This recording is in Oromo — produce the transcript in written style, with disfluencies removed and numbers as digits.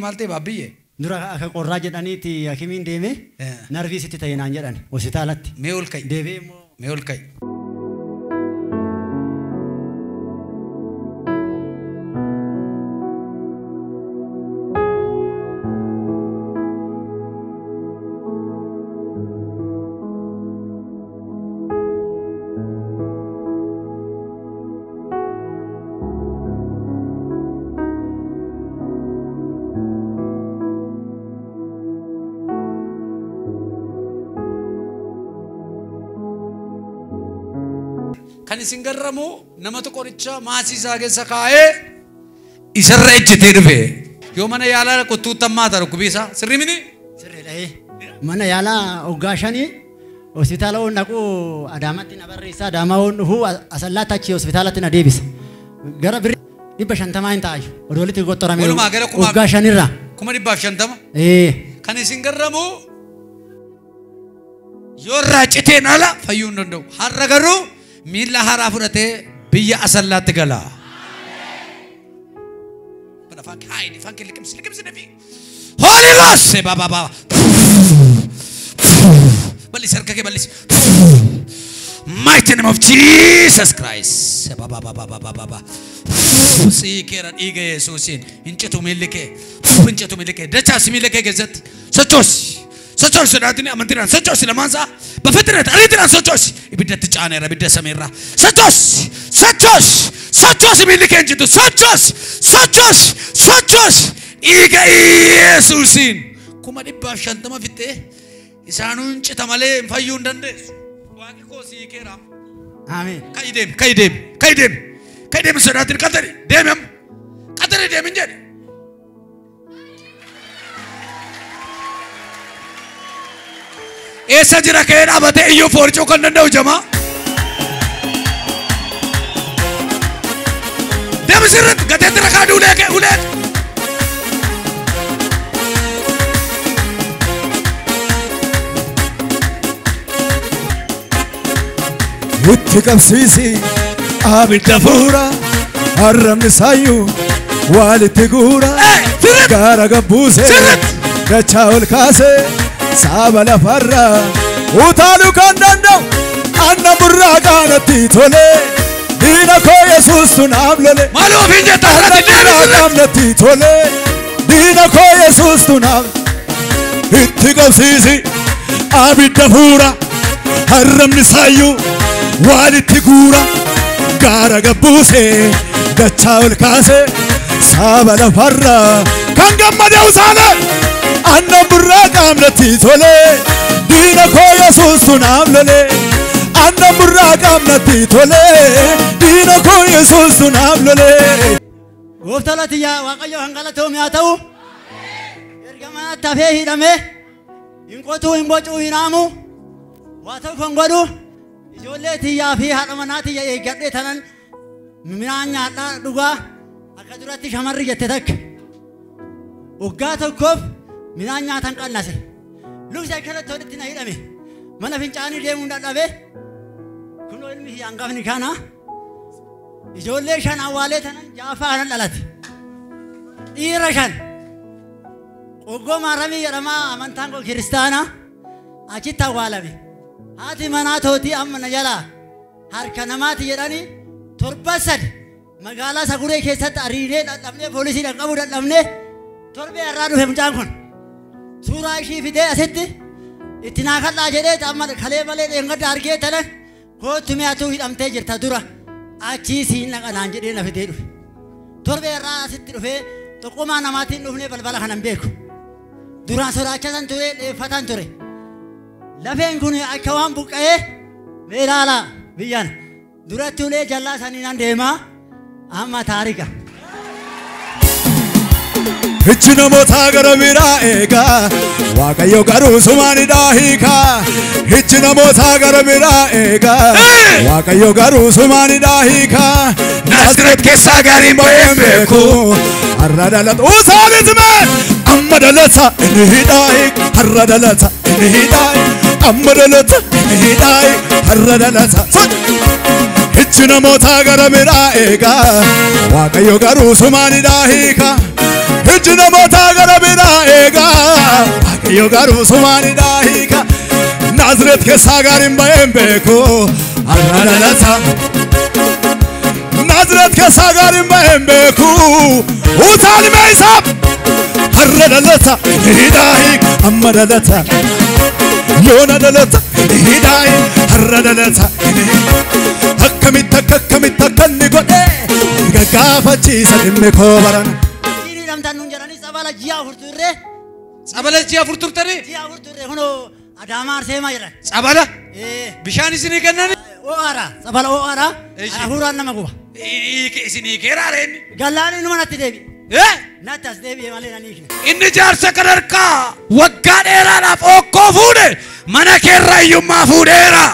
مالتي بابيه درا كقراج دانيتي حكيمين ديمي نرفي ستي تينان جدان وستالت ميول كاي ديبي ميول كاي كان سينغرامو نماتو كوريتشا ماسي ساجي سكاي إسرائيل جتيرفه يوم أنا يالا كتو تما تارو كبيسا سري مني سري له منا يالا أوغاشاني hospitalo naku adamati nabarisa adamawon hu asallata chi hospitalati na debis gara bir dibba shantama intaaju odoliti gottora me ugashanirra kuma dibba shantama kan isingarramu yorra citeen ala fayyun dandau harra garu milla hara fudate biyya asallatti gala bana fanki likim nabi holy ghost baba Balis harka ke balis. Mighty name of Jesus Christ. Baba. Sikeran ige Yesusin. Incetu milike. Dacha similike gezat. Sachos sedatini amantiran. Sachos lamansa. Bafetret aritiran sachos. Ibidda tchanera ibidda samira. Sachos milike incetu. Sachos. Ige Yesusin. Kuma dibba shantama fitte. Isanun citamale fayyun dandes waqi ko sikeram amen kaidem sadatin qatari demem injed esa jira keen abate iyo forcho kan dandau jama dem sirat gatetra kadu leke ulet Utkam sisi abitafura arram sayu walitigura gara gabuse gachawul kase sabala farra utalu kandando anna burra kanati tole dina ko yesus tunamlele malu finje tahrati kanati tole dina ko yesus tunam utkam sisi abitafura arram sayu walitigura gara gabuse gachawul kase sabala farra kan gammade usale anna burra qamnati tole dina ko yesus tunamlele anna burra qamnati tole dina ko yesus tunamlele woftalati ya waqayo hangalato miatau ergama tafe hidame inqotu inbocu hinamu wata kongodu Ijoolleeti yaa fi haadha manaati yaa eeggadhee tanan midhaan nyaadhaa dhugaa akka duratti shamarri jette takka waggaa tokkoof midhaan nyaatan qannase lukti akkanatti walitti na hidhame mana fincaanii deemuun dadhabe kunoo ilmi hangafni kana ijoollee shan awwaalee tanan jaafaa kanan dhalate dhiira shan qoggoo maaramii jedhamaa amantaan koo kiristaanaa achitti awwaalame Hati manatoti amma najala harka namati jedhani torba sad magala sagure keessatti ariine dadhabne polisi dhaqabu dadhabne torbe irraa dhufe mucaan kun suuraa ishii fidee asitti itti naa kadhaa jedhee amma kalee malee dheengadda argee tanan kootu mi'atuu hidhamtee jirta dura achii siin naqanaan jedhee na fidee dhufe torbe irraa asitti dhufee tokkumaa namaatiin dhufne balbala kanan beeku duraan sodaachisan ture dheeffatan ture Lafeen kun akka waan buqqa'ee meelaala biyyan duratti ulee jallaa saniinan deemaa amma taarika. Ichi namoota gara biraa eegaa Waaqayyo garuu sumaanidhaa hiikaa. Ichi namoota gara biraa eegaa Waaqayyo garuu sumaanidhaa hiikaa. Naazreet keessaa gaarii moo'een beeku har'a dhalata usaabitime amma dhalata inni hidhaa hiika har'a dhalata inni hidhaa hiika amma dhalata inni hidhaa hiika har'a dhalata. Ichi namoota gara biraa eegaa Waaqayyo garuu sumaanidhaa hiikaa. ijji namoota gara biraa eegaa waaqayyo garuu sumaanidhaa hiika Naazreet keessaa gaariin ba'een beeku har'a dhalata Naazreet keessaa gaariin ba'een beeku utaalime isaaf har'a dhalata hidhaa hiika amma dhalata yoona dhalata hidhaa hiika har'a dhalata akkamitti akka inni godhee gaggaafachiisa dhimmi koo barana. Inni namtaan nuun jedhanii sabala ji'a afur turre. Sabala ji'a afur turtanii? Ji'a afur turre kunoo Adaamaa Arseemaa jedhan. Sabala? Bishaan isinii kennani? Oo'aadha. Sabala oo'aadha. Hafuuraan nama guba. Isinii keeraare inni? Gallaanii numa natti deebi'e. Natti as deebi'e malee nan hiikne. Inni jaarsa kan harkaa waggaa dheeraadhaaf okkoo fuudhe mana keerraa hiyyummaa fuudheera.